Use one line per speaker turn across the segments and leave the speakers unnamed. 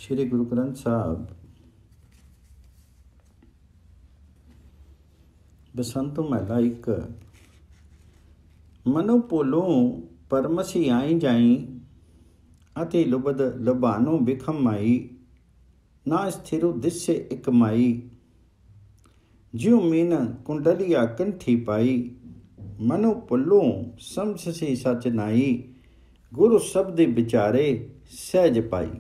श्री गुरु ग्रंथ साहब बसंत महला एक। मनो पोलों परमसी आई जाई, अति लुबद लबानो बिखम माई, ना स्थिरु दिस्य इक माई, ज्यों मीन कुंडलिया कंठी पाई, मनो पुल्लों समझसी सच नाई, गुरु शब्द विचारे सहज पाई।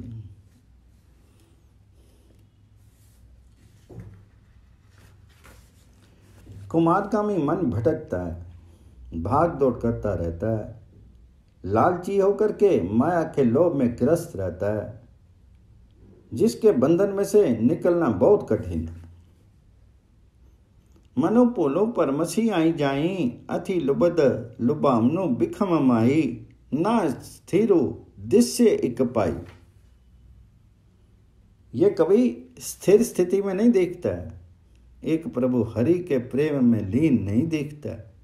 कुमारगामी मन भटकता है, भाग दौड़ करता रहता है, लालची होकर के माया के लोभ में ग्रस्त रहता है, जिसके बंधन में से निकलना बहुत कठिन है। मनो पोलो परमसी आई जाई, अति लुबद लुबामनो बिखम माई, ना स्थिरो दिस्य इक पाई। ये कभी स्थिर स्थिति में नहीं देखता है, एक प्रभु हरि के प्रेम में लीन नहीं देखता है।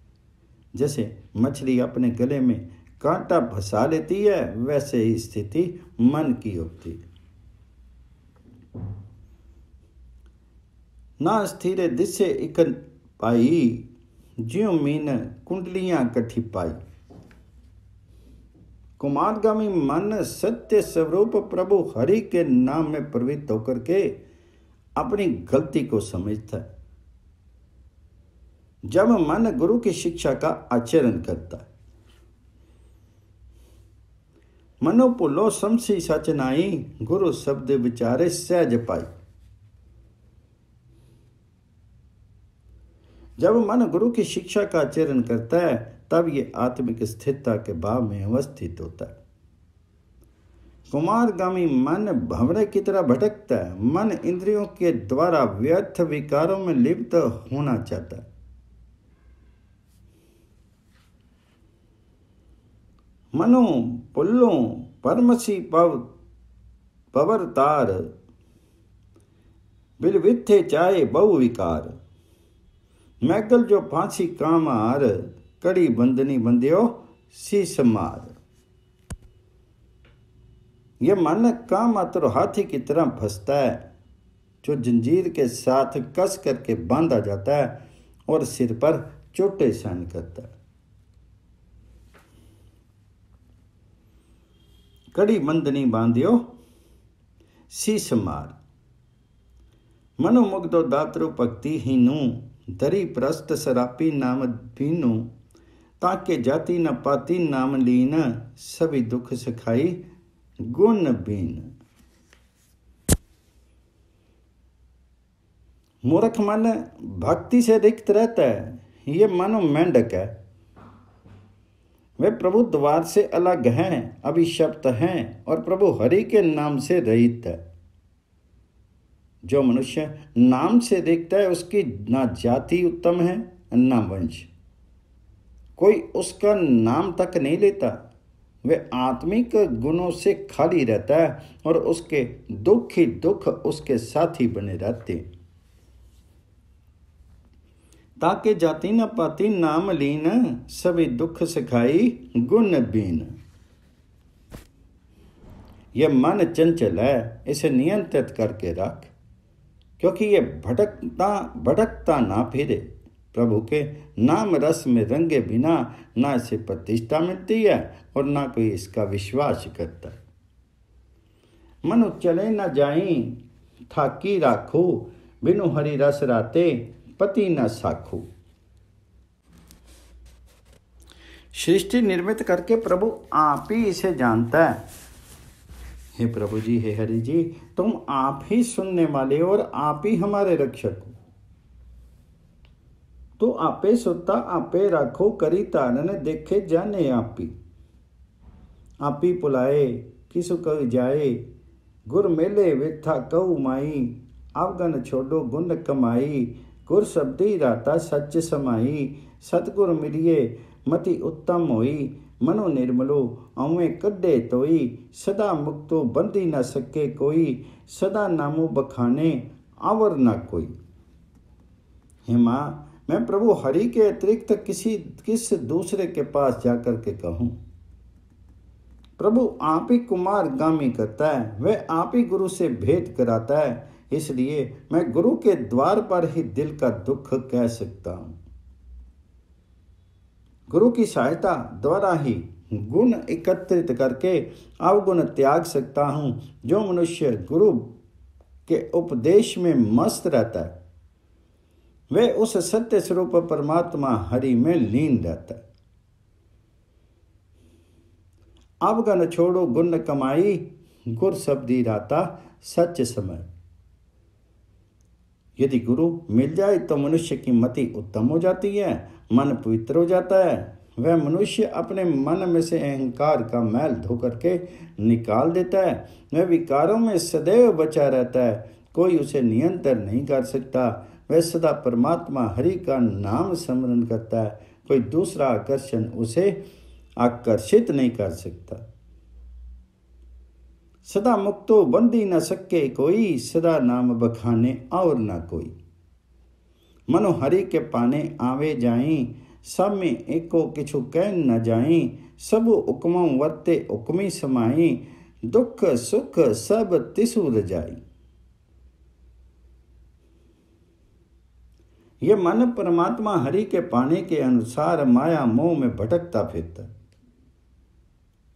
जैसे मछली अपने गले में कांटा फंसा लेती है, वैसे ही स्थिति मन की होती है। ना स्थिर दिस्य इक पाई, ज्यों मीन कुंडलियां कठी पाई। कुमारगामी मन सत्य स्वरूप प्रभु हरि के नाम में प्रवृत्त होकर के अपनी गलती को समझता है। जब मन गुरु की शिक्षा का आचरण करता है, मनो पुलो समसी सच नाई, गुरु शब्द विचारे सहज पाई। जब मन गुरु की शिक्षा का आचरण करता है, तब ये आत्मिक स्थिरता के भाव में अवस्थित होता है। कुमारगामी मन भंवरे की तरह भटकता है, मन इंद्रियों के द्वारा व्यर्थ विकारों में लिप्त होना चाहता है। मनो पुल्लों परमसी पवरतार, बिलविथे चाहे बहु विकार, मैगल जो फांसी काम हार, कड़ी बंदनी बंदियो शीश मार। यह मन काम मात्र हाथी की तरह फंसता है, जो जंजीर के साथ कस करके बांधा जाता है और सिर पर चोटें सहन करता है। कड़ी बंदनी बांधियो शीश मार। मनो मुग्धो दातरो भक्ति हीनू, दरी प्रस्त सरापी नाम पीनू, ताके जाति न पाती नाम लीन, सभी दुख सिखाई गुण बीन। मूर्ख मन भक्ति से रिक्त रहता है, ये मनो मेंढक है। वे प्रभु द्वार से अलग हैं, अभिशप्त हैं और प्रभु हरि के नाम से रहित है। जो मनुष्य नाम से देखता है, उसकी ना जाति उत्तम है ना वंश, कोई उसका नाम तक नहीं लेता। वे आत्मिक गुणों से खाली रहता है और उसके दुख ही दुख उसके साथी बने रहते। ताके जाति न पाती नाम लीन, सभी दुख सिखाई गुण बीन। यह मन चंचल है, इसे नियंत्रित करके रख, क्योंकि ये भटकता ना फिरे। प्रभु के नाम रस में रंगे बिना ना इसे प्रतिष्ठा मिलती है और ना कोई इसका विश्वास करता है। मनु चले न जाई, थाकी राखो, बिनु हरि रस राते, पति न साखो। सृष्टि निर्मित करके प्रभु आप ही इसे जानता है। हे प्रभु जी, हे हरि जी, तुम आप ही सुनने वाले और आप ही हमारे रक्षक हो। तो आपे सुता आपे राखो, करी तारन देखे जाने आप ही पुलाए किसु कह जाए, गुर मेले विथा कहू माई, अवगन छोड़ो गुण कमाई, गुर शब्दी राता सच समाई, सतगुर मिलिए मति उत्तम होई, मनो निर्मलो अवें कड्डे तोई, सदा मुक्तो बंदी न सके कोई, सदा नामो बखाने आवर न कोई। हे माँ, मैं प्रभु हरि के अतिरिक्त किस दूसरे के पास जाकर के कहूँ। प्रभु आप ही कुमार गामी करता है, वह आप ही गुरु से भेंट कराता है। इसलिए मैं गुरु के द्वार पर ही दिल का दुख कह सकता हूँ। गुरु की सहायता द्वारा ही गुण एकत्रित करके अवगुण त्याग सकता हूँ। जो मनुष्य गुरु के उपदेश में मस्त रहता है, वह उस सत्य स्वरूप परमात्मा हरि में लीन रहता है। अवगुण छोड़ो गुण कमाई, गुर शब्दी राता सच समय। यदि गुरु मिल जाए तो मनुष्य की मति उत्तम हो जाती है, मन पवित्र हो जाता है। वह मनुष्य अपने मन में से अहंकार का मैल धो करके निकाल देता है। वह विकारों में सदैव बचा रहता है, कोई उसे नियंत्रण नहीं कर सकता। वह सदा परमात्मा हरि का नाम स्मरण करता है, कोई दूसरा आकर्षण उसे आकर्षित नहीं कर सकता। सदा मुक्तो बंदी न सके कोई, सदा नाम बखाने और न कोई। मनो हरि के पाने आवे जाई, सब में एको किछु कह न जाई। सब हुक्मों वर्ते हुक्मी समाई, दुख सुख सब तिसु रजाई। ये मन परमात्मा हरि के पाने के अनुसार माया मोह में भटकता फिरता।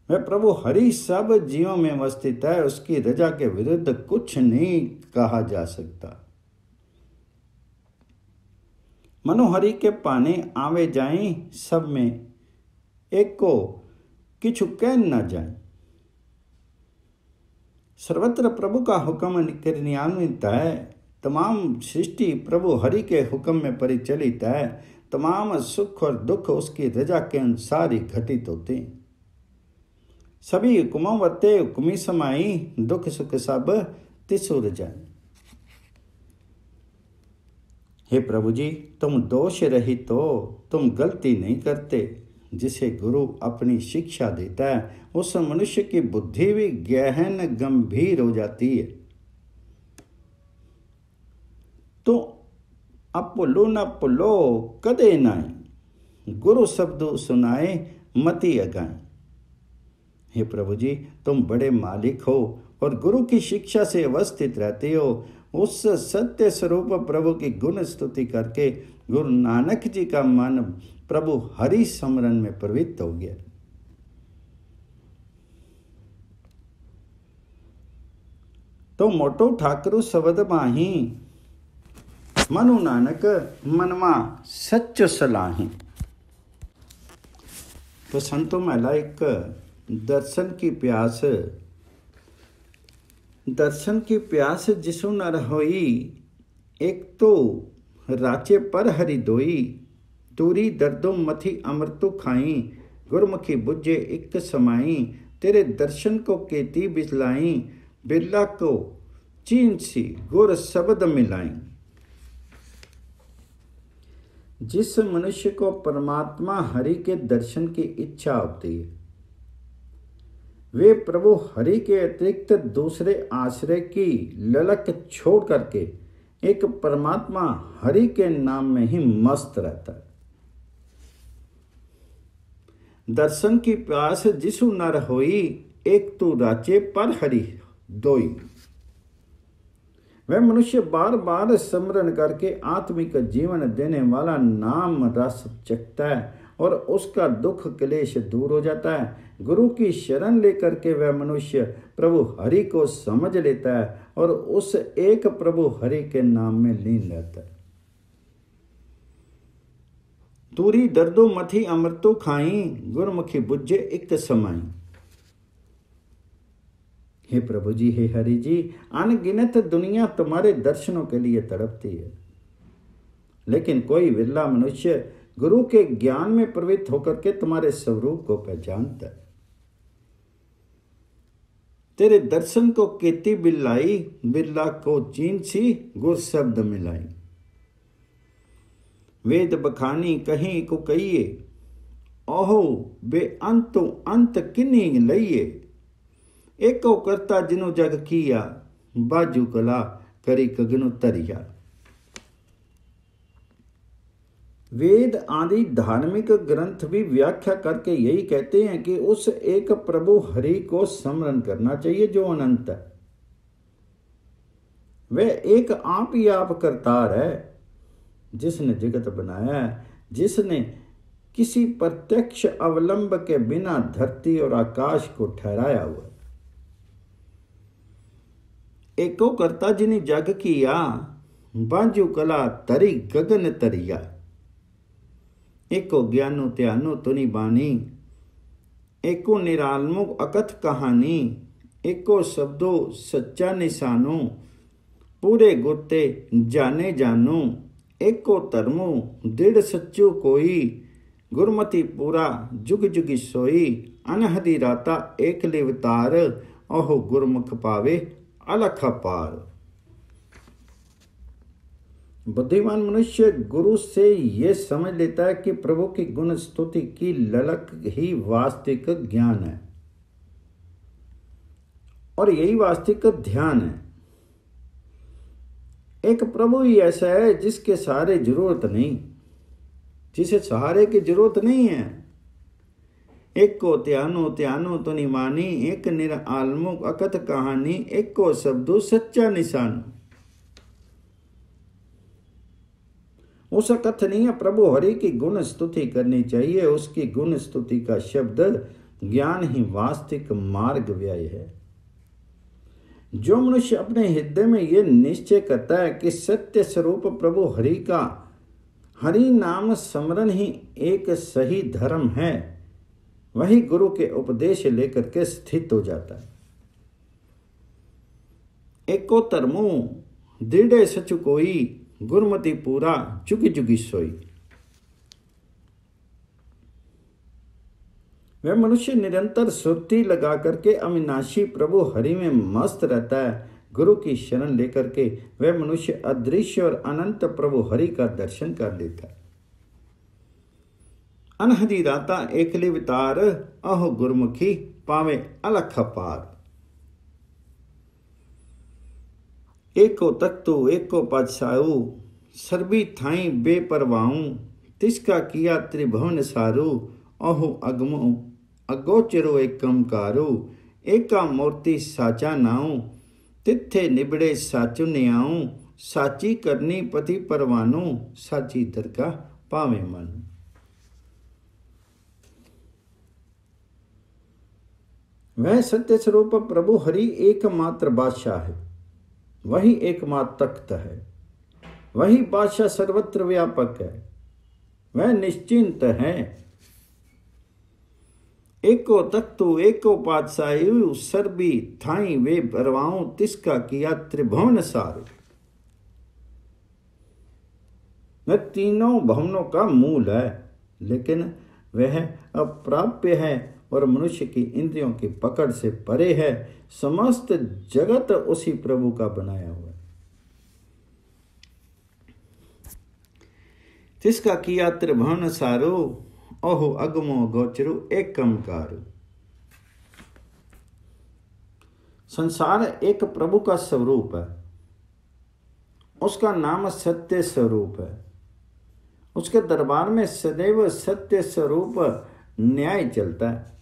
वह प्रभु हरि सब जीवों में अवस्थित है, उसकी रजा के विरुद्ध कुछ नहीं कहा जा सकता। मनोहरि के पाने आवे जाएं, सब में एक को किछु कह न जाए। सर्वत्र प्रभु का हुक्म क्रियान्वित है। तमाम सृष्टि प्रभु हरि के हुक्म में परिचालित है। तमाम सुख और दुख उसकी रजा के अनुसार ही घटित होते हैं। सभी हुक्मों वर्ते हुक्मी समाई, दुख सुख सब तिसु रजाई। हे प्रभु जी, तुम दोष रहित हो, तुम गलती नहीं करते। जिसे गुरु अपनी शिक्षा देता है, उस मनुष्य की बुद्धि भी गहन गंभीर हो जाती है। तो अपुलो न पुलो कदे नाई, गुरु शब्द सुनाए मति अगाए। हे प्रभु जी, तुम बड़े मालिक हो और गुरु की शिक्षा से अवस्थित रहते हो। उस सत्य स्वरूप प्रभु की गुण स्तुति करके गुरु नानक जी का मन प्रभु हरि स्मरण में प्रवृत्त हो गया। तो मोटो ठाकुर शब्द माही, मनु नानक मनवा सच सलाही। तो संतो महिला एक दर्शन की प्यास जिसु न रहोई। एक तो राचे पर हरि दोई, दूरी दर्दों मथी अमृतो खाई। गुरमुखी बुझे एक समाई, तेरे दर्शन को केती बिसलाई। बिरला को चीन सी गुर शब्द मिलाई। जिस मनुष्य को परमात्मा हरि के दर्शन की इच्छा होती है, वे प्रभु हरि के अतिरिक्त दूसरे आश्रय की ललक छोड़ करके एक परमात्मा हरि के नाम में ही मस्त रहता है। दर्शन की प्यास जिसु नर होई, एक तू राचे पर हरि दोई। वह मनुष्य बार बार स्मरण करके आत्मिक जीवन देने वाला नाम रस चखता है और उसका दुख क्लेश दूर हो जाता है। गुरु की शरण लेकर के वह मनुष्य प्रभु हरि को समझ लेता है और उस एक प्रभु हरि के नाम में लीन रहता है। दूरी दर्दो मथी अमृतो खाई, गुरमुखी बुझे एक समाई। हे प्रभु जी, हे हरि जी, अनगिनत दुनिया तुम्हारे दर्शनों के लिए तड़पती है, लेकिन कोई विरला मनुष्य गुरु के ज्ञान में प्रवृत्त होकर के तुम्हारे स्वरूप को पहचानता है। तेरे दर्शन को केती बिल्लाई, बिरला को चीन सी गुर शब्द मिलाई। वेद बखानी कहीं को कहिए, ओहो बे अंतो अंत किन्नी लइए। एको करता जिनु जग किया, बाजू कला करी कगनु तरिया। वेद आदि धार्मिक ग्रंथ भी व्याख्या करके यही कहते हैं कि उस एक प्रभु हरि को स्मरण करना चाहिए जो अनंत है। वह एक आप ही आप करतार है, जिसने जगत बनाया है, जिसने किसी प्रत्यक्ष अवलंब के बिना धरती और आकाश को ठहराया हुआ है। एको करता जिनी जग किया, बाजू कला तरी गगन तरिया। एको ज्ञानो त्यानो तुनि बानी, एको निरालमुख अकथ कहानी। एको शब्दो सच्चा निशानो, पूरे गोते जाने जानो। एको धर्मो दृढ़ सच्चो कोई, गुरमति पूरा जुग जुगी सोई। अनहदी राता एक लिवतार, ओहो गुरमुख पावे अलख पार। बुद्धिमान मनुष्य गुरु से यह समझ लेता है कि प्रभु की गुण स्तुति की ललक ही वास्तविक ज्ञान है और यही वास्तविक ध्यान है। एक प्रभु ही ऐसा है जिसके सहारे जरूरत नहीं, जिसे सहारे की जरूरत नहीं है। एक को त्यानो त्यानो तो नहीं मानी, एक निरालमुख अकथ कहानी। एक को शब्दो सच्चा निशान। उस कथ नहीं है, प्रभु हरि की गुण स्तुति करनी चाहिए। उसकी गुण स्तुति का शब्द ज्ञान ही वास्तविक मार्ग व्यय है। जो मनुष्य अपने हृदय में यह निश्चय करता है कि सत्य स्वरूप प्रभु हरि का हरि नाम स्मरण ही एक सही धर्म है, वही गुरु के उपदेश लेकर के स्थित हो जाता है। एको धर्मो दृढ़ सचु कोई, गुरमति पूरा जुगी जुगी सोई। वह मनुष्य निरंतर सुरती लगा करके अविनाशी प्रभु हरि में मस्त रहता है। गुरु की शरण लेकर के वह मनुष्य अदृश्य और अनंत प्रभु हरि का दर्शन कर लेता है। अनहदी राता एकली वितार, अहो गुरमुखी पावे अलख पार। एको तख्तु एको पातशाहू, सर्बी थाई बेपरवाहू। तिसका किया त्रिभुवन सारू, अहो अगमो अगोचरो एकमकारू। एका मूर्ति साचा नाऊ, तिथे निबड़े साचु न्याऊ। साची करनी पति परवानू, साची दरगाह पावे मन। वह सत्य स्वरूप प्रभु हरि एकमात्र बादशाह है, वही एकमात्र तख्त है, वही बादशाह सर्वत्र व्यापक है, वह निश्चिंत है। एको तख्तु एको पातशाही, सर्बी थाई वे परवाऊं। तिसका किया त्रिभुवन सारू। वह तीनों भवनों का मूल है, लेकिन वह अप्राप्य है और मनुष्य की इंद्रियों की पकड़ से परे है। समस्त जगत उसी प्रभु का बनाया हुआ है। तिसका किया त्रिभुवन सारू, ओहो अगमो गोचरु एकमकारू। संसार एक प्रभु का स्वरूप है, उसका नाम सत्य स्वरूप है। उसके दरबार में सदैव सत्य स्वरूप न्याय चलता है।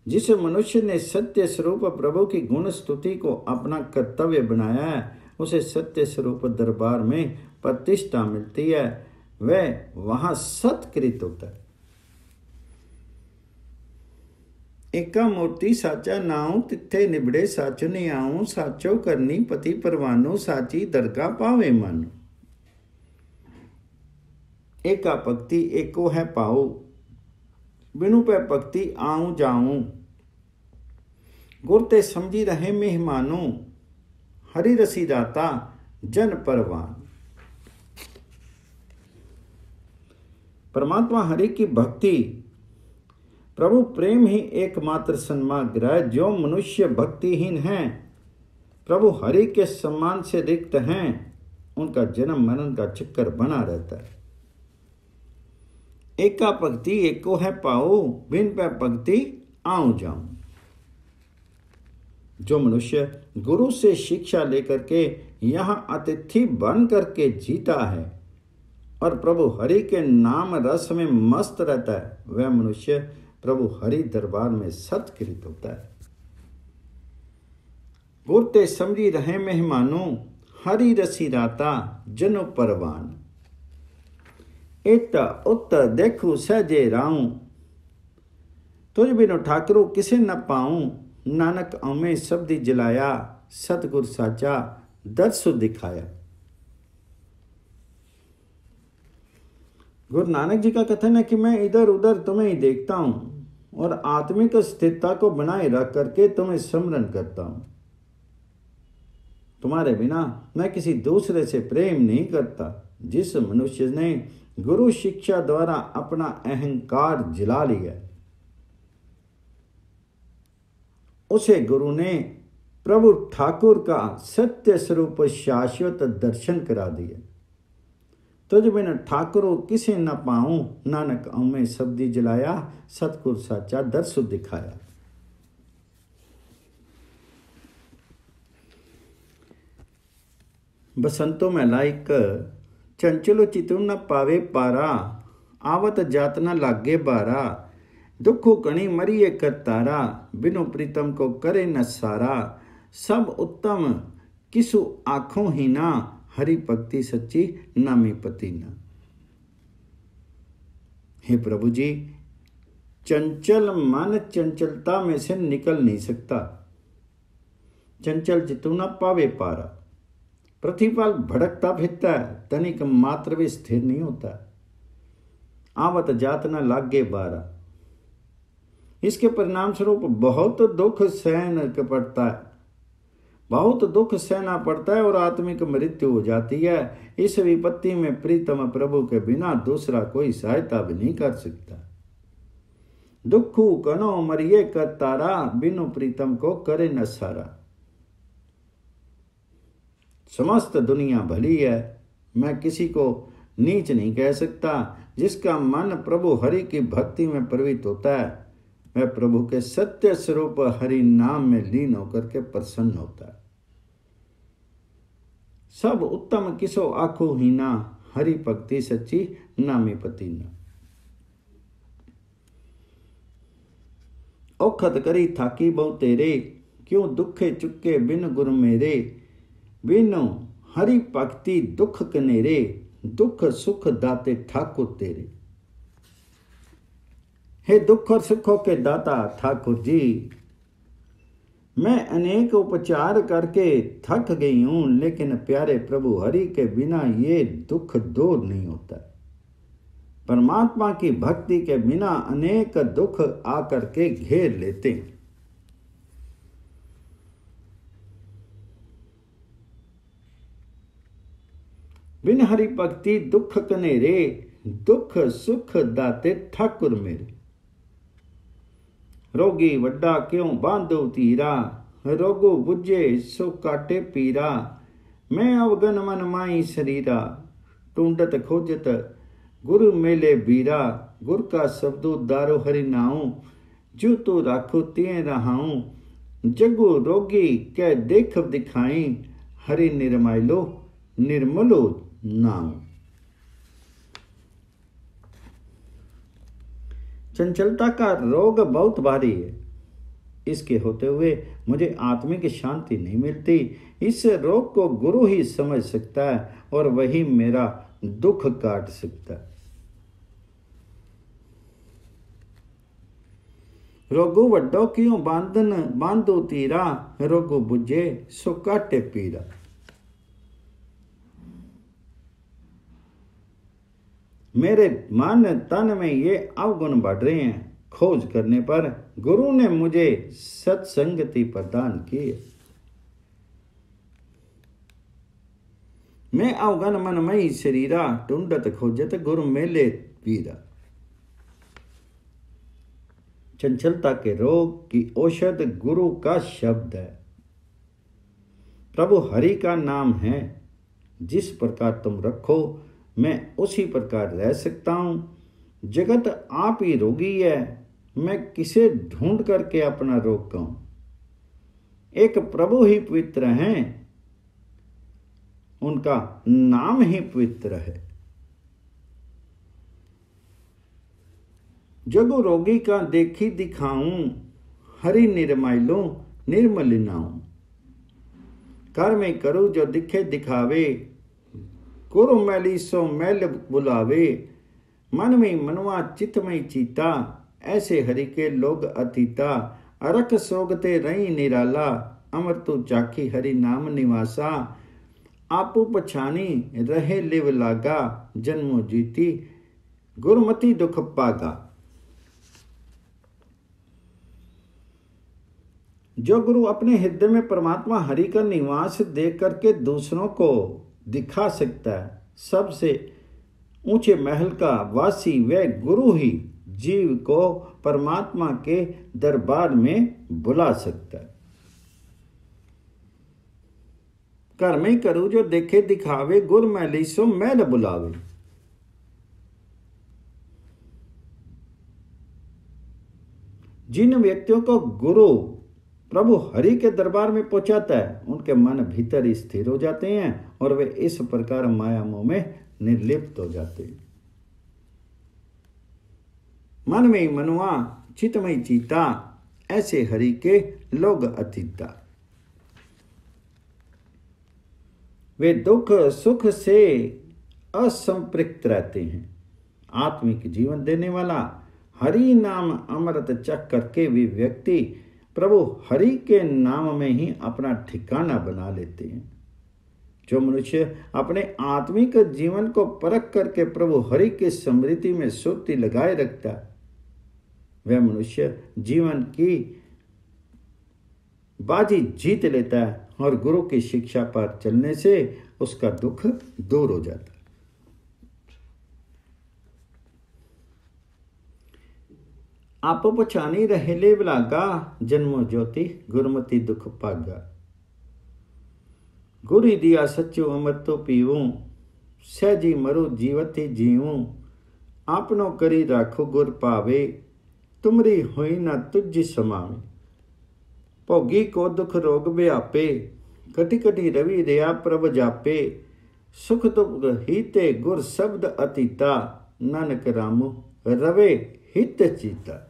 जिस मनुष्य ने सत्य स्वरूप प्रभु की गुण स्तुति को अपना कर्तव्य बनाया है, उसे सत्य स्वरूप दरबार में प्रतिष्ठा मिलती है, वह वहां सत्कृत होता है। एका मूर्ति साचा नाऊ, तिथे निबड़े साचु न्याऊ। साचो करनी पति परवानो, साची दरगाह पावे मन। एका भक्ति एको है पाओ, बिनु पे भक्ति आऊं जाऊं। गुरते समझी रहे मेहमानो, हरि रसी दाता जन परवान। परमात्मा हरि की भक्ति, प्रभु प्रेम ही एकमात्र सन्मार्ग है। जो मनुष्य भक्तिहीन हैं, प्रभु हरि के सम्मान से रिक्त हैं, उनका जन्म मरण का चक्कर बना रहता है। एका भक्ति एको है पाओ, बिन पे भक्ति आऊं जाऊं। जो मनुष्य गुरु से शिक्षा लेकर के यहाँ अतिथि बन करके जीता है, और प्रभु हरि के नाम रस में मस्त रहता है, वह मनुष्य प्रभु हरि दरबार में सत्कृत होता है। गुरते समझी रहे मेहमानों, हरि रसी राता जनो परवान। एता उत देखू सहजे राऊं, तुझ बिनु ठाकुरो किसे न पाऊं। नानक अमे शब्दी जलाया, सतगुर साचा दर्शु दिखाया। गुरु नानक जी का कथन है कि मैं इधर उधर तुम्हें ही देखता हूं और आत्मिक स्थिरता को बनाए रख करके तुम्हें स्मरण करता हूं। तुम्हारे बिना मैं किसी दूसरे से प्रेम नहीं करता। जिस मनुष्य ने गुरु शिक्षा द्वारा अपना अहंकार जला लिया, उसे गुरु ने प्रभु ठाकुर का सत्य स्वरूप शाश्वत दर्शन करा दिया। तुझ बिन ठाकुरो किसे न पाऊं, नानक अमे शब्दी जलाया, सतगुर साचा दर्शु दिखाया। बसंतों में लाइक चंचलो चितु न पावे पारा, आवत जात न लागे बारा। दुखो कणी मरिए करतारा, बिनु प्रीतम को करे न सारा। सब उत्तम किसु आँखों ही ना, हरि भक्ति सच्ची नामी पति ना। हे प्रभु जी, चंचल मन चंचलता में से निकल नहीं सकता। चंचल चितु न पावे पारा, प्रतिपल भड़कता फिरता है, तनिक मात्र भी स्थिर नहीं होता। आवत जात न लागे बारा, इसके परिणाम स्वरूप बहुत दुख सहन पड़ता है, बहुत दुख सहना पड़ता है और आत्मिक मृत्यु हो जाती है। इस विपत्ति में प्रीतम प्रभु के बिना दूसरा कोई सहायता भी नहीं कर सकता। दुखु कनो मरिए करतारा, बिनु प्रीतम को करे न सारा। समस्त दुनिया भली है, मैं किसी को नीच नहीं कह सकता। जिसका मन प्रभु हरि की भक्ति में प्रवृत्त होता है, वह प्रभु के सत्य स्वरूप हरि नाम में लीन होकर के प्रसन्न होता है। सब उत्तम किसो आखो हीना, हरि भक्ति सच्ची नामी पति ना। औखत करी थाकी बहु तेरे, क्यों दुखे चुके बिन गुरु मेरे। बिनु हरि भक्ति दुख कनेरे, दुख सुख दाते ठाकुर तेरे। हे दुख और सुखों के दाता ठाकुर जी, मैं अनेक उपचार करके थक गई हूं, लेकिन प्यारे प्रभु हरि के बिना ये दुख दूर नहीं होता। परमात्मा की भक्ति के बिना अनेक दुख आकर के घेर लेते हैं। बिन हरि भक्ति दुख कनेरे, दुख सुख दाते ठाकुर मेरे। रोगी वड्डा क्यों बांधो तीरा, रोगो बुझे सो काटे पीरा। मैं अवगन मन माई शरीरा, टूंडत खोजत गुरु मेले बीरा। गुर का शब्दो दारो हरि नाऊं, जो तो राखो तिये रहाऊं। जगो रोगी कै देख दिखाई, हरि निर्माइलो निर्मलो नाम। चंचलता का रोग बहुत भारी है, इसके होते हुए मुझे आत्मिक शांति नहीं मिलती। इस रोग को गुरु ही समझ सकता है और वही मेरा दुख काट सकता है। रोगो वड्डो क्यों बांधो तीरा, रोगो बुझे सो काटे पीरा। मेरे मन तन में ये अवगुण बढ़ रहे हैं। खोज करने पर गुरु ने मुझे सत्संगति प्रदान की है। मैं अवगन मनमयी शरीरा, टूंडत खोजत गुरु मेले पीरा। चंचलता के रोग की औषध गुरु का शब्द है, प्रभु हरि का नाम है। जिस प्रकार तुम रखो, मैं उसी प्रकार रह सकता हूं। जगत आप ही रोगी है, मैं किसे ढूंढ करके अपना रोग कहूं। एक प्रभु ही पवित्र हैं, उनका नाम ही पवित्र है। जगु रोगी का देखी दिखाऊं, हरि निर्मैलों निर्मलिनाऊं। कर में करूँ जो दिखे दिखावे, गुरु मैली सो मैल बुलावे। मन में मनवा चित में चीता, ऐसे हरि के लोग अतीता। अरख सोगते रही निराला, अमर तू चाखी हरि नाम निवासा। आपू पछानी रहे लिव लागा, जन्मो जीती गुरमति दुख पागा। जो गुरु अपने हृदय में परमात्मा हरि का निवास देख करके दूसरों को दिखा सकता है, सबसे ऊंचे महल का वासी वह गुरु ही जीव को परमात्मा के दरबार में बुला सकता है। कर में करूँ जो देखे दिखावे, गुर मैली सो मैल बुलावे। जिन व्यक्तियों को गुरु प्रभु हरि के दरबार में पहुंचाता है, उनके मन भीतर ही स्थिर हो जाते हैं और वे इस प्रकार माया मोह में निर्लिप्त हो जाते हैं। मन में मनवा चित में चीता, ऐसे हरि के लोग अतीता। वे दुख सुख से असंपृक्त रहते हैं। आत्मिक जीवन देने वाला हरि नाम अमृत चख करके वे व्यक्ति प्रभु हरि के नाम में ही अपना ठिकाना बना लेते हैं। जो मनुष्य अपने आत्मिक जीवन को परख करके प्रभु हरि की स्मृति में सुर्ती लगाए रखता है, वह मनुष्य जीवन की बाजी जीत लेता है और गुरु की शिक्षा पर चलने से उसका दुख दूर हो जाता है। आप पछानी रहेले लागा, जन्मो ज्योति गुरमति दुख पागा। गुरु दिया सच्चो अमृत तो पीवूं, सहजी मरु जीवति जीवूं। आपनो करी राखो गुर पावे, तुमरी होई ना तुझ समावे। भोगी को दुख रोग व्यापे, कटि कटि रवि रया प्रभ जापे। सुख दुख हिते गुर शब्द अतीता, नानक रामु रवे हित चीता।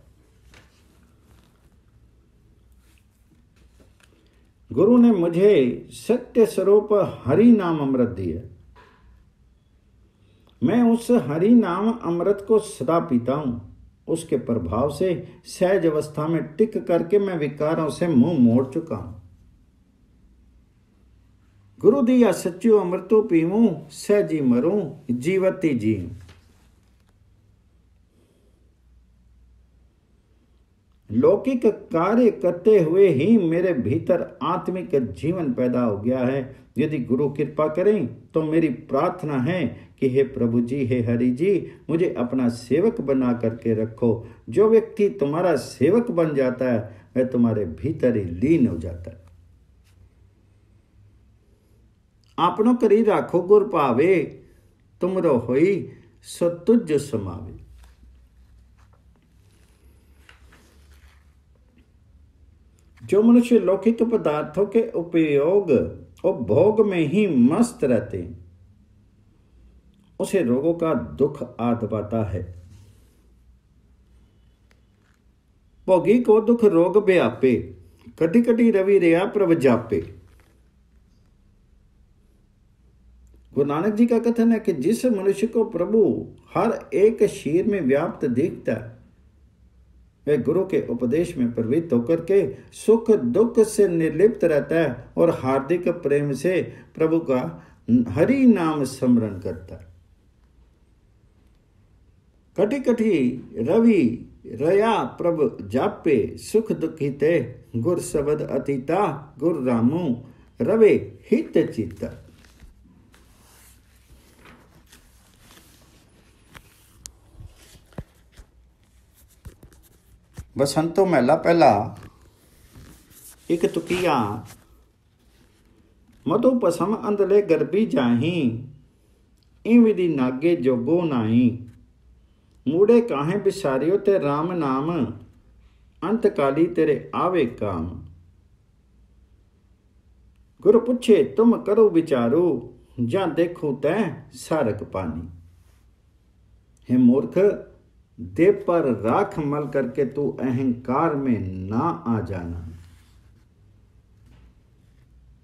गुरु ने मुझे सत्य स्वरूप हरि नाम अमृत दिया। मैं उस हरि नाम अमृत को सदा पीता हूं। उसके प्रभाव से सहज अवस्था में टिक करके मैं विकारों से मुंह मोड़ चुका हूं। गुरु दिया सच्चो अमृतो पीवूं, सहजी मरूं जीवती जीऊं। लौकिक कार्य करते हुए ही मेरे भीतर आत्मिक जीवन पैदा हो गया है। यदि गुरु कृपा करें तो मेरी प्रार्थना है कि हे प्रभु जी, हे हरि जी, मुझे अपना सेवक बना करके रखो। जो व्यक्ति तुम्हारा सेवक बन जाता है वह तुम्हारे भीतर ही लीन हो जाता है। आपनो करी राखो गुर पावे, तुमरो होई सो तुझ समावे। जो मनुष्य लौकिक पदार्थों के उपयोग और भोग में ही मस्त रहते हैं, उसे रोगों का दुख आ दबाता है। भोगी को दुख रोग व्यापे, कटि कटि रवि रया प्रभ जापे। गुरु नानक जी का कथन है कि जिस मनुष्य को प्रभु हर एक शीर में व्याप्त दिखता है, वह गुरु के उपदेश में प्रवृत्त होकर के सुख दुख से निर्लिप्त रहता है और हार्दिक प्रेम से प्रभु का हरि नाम स्मरण करता है। कटि कटि रवि रया प्रभ जापे, सुख दुखिते गुर शब्द अतीता। गुर रामू रवे हित चित्ता। बसंतो महला पहला एक तुकिया। मधु पसम अंदले गर्भी जाही, इन विधि नागे जोगो नाही। मूड़े काहे बिसारियो ते राम नाम, अंत काली तेरे आवे काम। गुरु पूछे तुम करो विचारो, जा देखो तै सारक पानी। हे मूर्ख, देव पर राख मल करके तू अहंकार में ना आ जाना।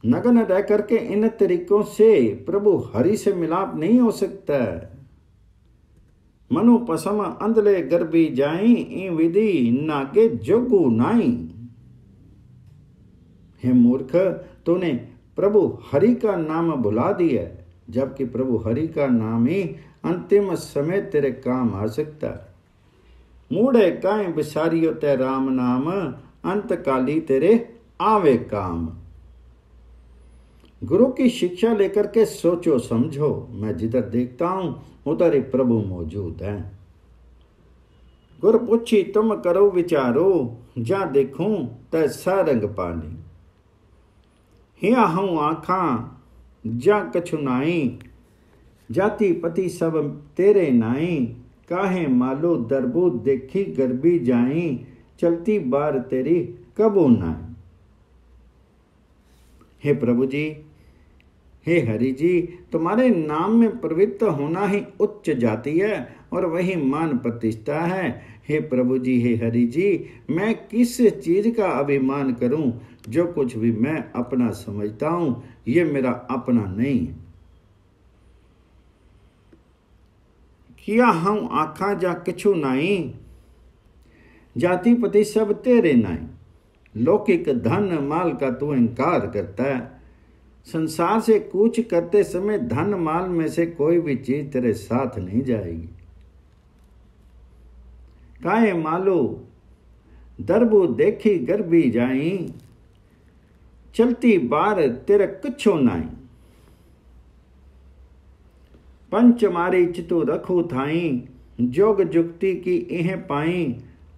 नग्न रह करके इन तरीकों से प्रभु हरि से मिलाप नहीं हो सकता। मनु पसम अंधले गर्भी जाई ई विधि नागे जोगु नाई। हे मूर्ख, तूने प्रभु हरि का नाम भुला दिया, जबकि प्रभु हरि का नाम ही अंतिम समय तेरे काम आ सकता है। मूढ़े काए बिसारियो ते राम नाम, अंतकाली तेरे आवे काम। गुरु की शिक्षा लेकर के सोचो समझो, मैं जिधर देखता हूं उधर ही प्रभु मौजूद है। गुर पूछी तुम करो विचारो, जा देखूं तैसा रंग पानी। हिया हूं आखा जा कछु नाई, जाति पति सब तेरे नाई। काहे मालो दरबू देखी गर्भी जाई, चलती बार तेरी कबू नाई। हे प्रभु जी, हे हरि जी, तुम्हारे नाम में प्रवृत्त होना ही उच्च जाति है और वही मान प्रतिष्ठा है। हे प्रभु जी, हे हरि जी, मैं किस चीज का अभिमान करूं? जो कुछ भी मैं अपना समझता हूं ये मेरा अपना नहीं है। किया हूं आखा जा किछु नाई, जाति पति सब तेरे नाई। लौकिक धन माल का तू इनकार करता है। संसार से कूच करते समय धन माल में से कोई भी चीज तेरे साथ नहीं जाएगी। काहे मालो दरबू देखी गर्भी जाई, चलती बार तेरे कछो नाई। पंच मारी चितु रखू थाई, जोग जुक्ति की इह पाई।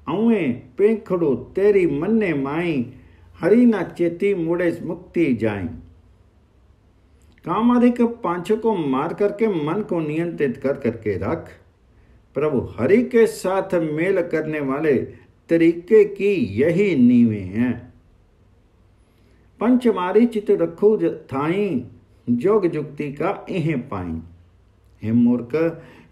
अवे पेखड़ो तेरी मन्ने माई, हरि ना चेती मुड़े मुक्ति जाई। कामाधिक पांचों को मार करके मन को नियंत्रित कर करके रख। प्रभु हरि के साथ मेल करने वाले तरीके की यही नींवें हैं। पंच मारी चित रखू थाई, जोग जुक्ति का इह पाई। हे मूर्ख,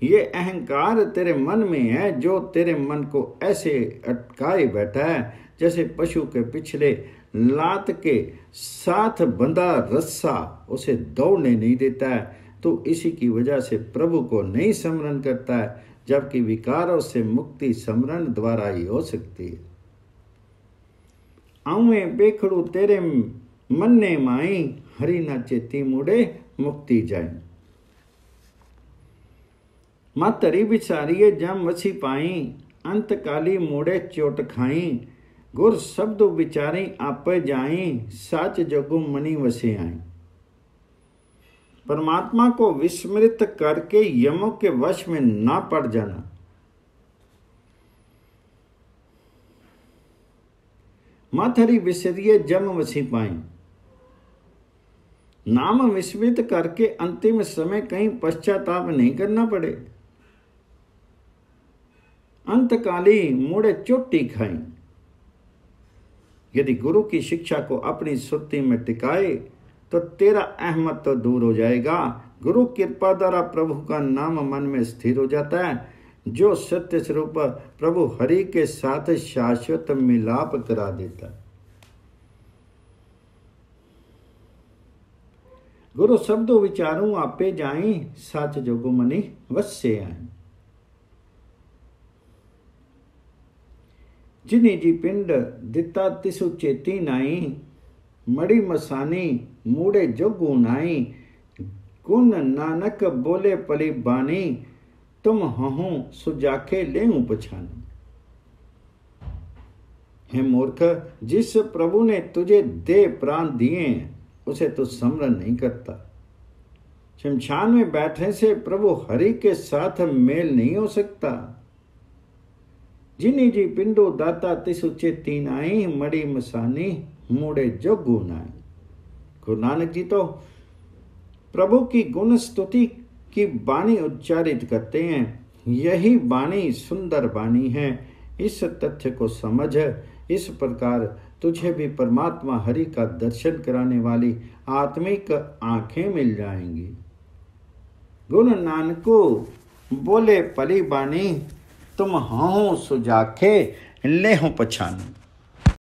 ये अहंकार तेरे मन में है जो तेरे मन को ऐसे अटकाए बैठा है जैसे पशु के पिछले लात के साथ बंधा रस्सा उसे दौड़ने नहीं देता है। तो इसी की वजह से प्रभु को नहीं स्मरण करता है, जबकि विकारों से मुक्ति स्मरण द्वारा ही हो सकती है। आवे बेखड़ू तेरे मन्ने माई, हरि ना चेती मुड़े मुक्ति जाई। मातरी बिचारिये जम वसी पाई, अंतकाली मोड़े चोट खाई। गुर शब्द विचारी आपे जाई, साच जगु मनी वसे आई। परमात्मा को विस्मृत करके यमों के वश में ना पड़ जाना। माथरी विसरिये जम वसी पाई। नाम विस्मृत करके अंतिम समय कहीं पश्चाताप नहीं करना पड़े। अंतकाली मुड़े चोटी खाई। यदि गुरु की शिक्षा को अपनी सुर्ती में टिकाए तो तेरा अहमत तो दूर हो जाएगा। गुरु कृपा द्वारा प्रभु का नाम मन में स्थिर हो जाता है, जो सत्य स्वरूप प्रभु हरि के साथ शाश्वत मिलाप करा देता है। गुरु शब्दों विचारूं आपे जाई, साच जोगु मनी वस्से आए। जिनी जी पिंड दिता तिसु चेती नाई, मड़ी मसानी मूड़े जोगु नाई। गुण नानक बोले पली बानी, तुम हहूं सुजाखे लेऊं पछानी। हे मूर्ख, जिस प्रभु ने तुझे दे प्राण दिए उसे तू स्मरण नहीं करता। शमशान में बैठने से प्रभु हरि के साथ मेल नहीं हो सकता। जिनी जी पिंडो दाता तिसु चेती नाई, मड़ी मसानी मूड़े जोगु नाई। गुरु नानक जी तो प्रभु की गुण स्तुति की वाणी उच्चारित करते हैं। यही वाणी सुंदर वाणी है। इस तथ्य को समझ। इस प्रकार तुझे भी परमात्मा हरि का दर्शन कराने वाली आत्मिक आंखें मिल जाएंगी। गुरु नानको बोले पली बानी, तुम हूँ सुजाखे ले हो पछाने।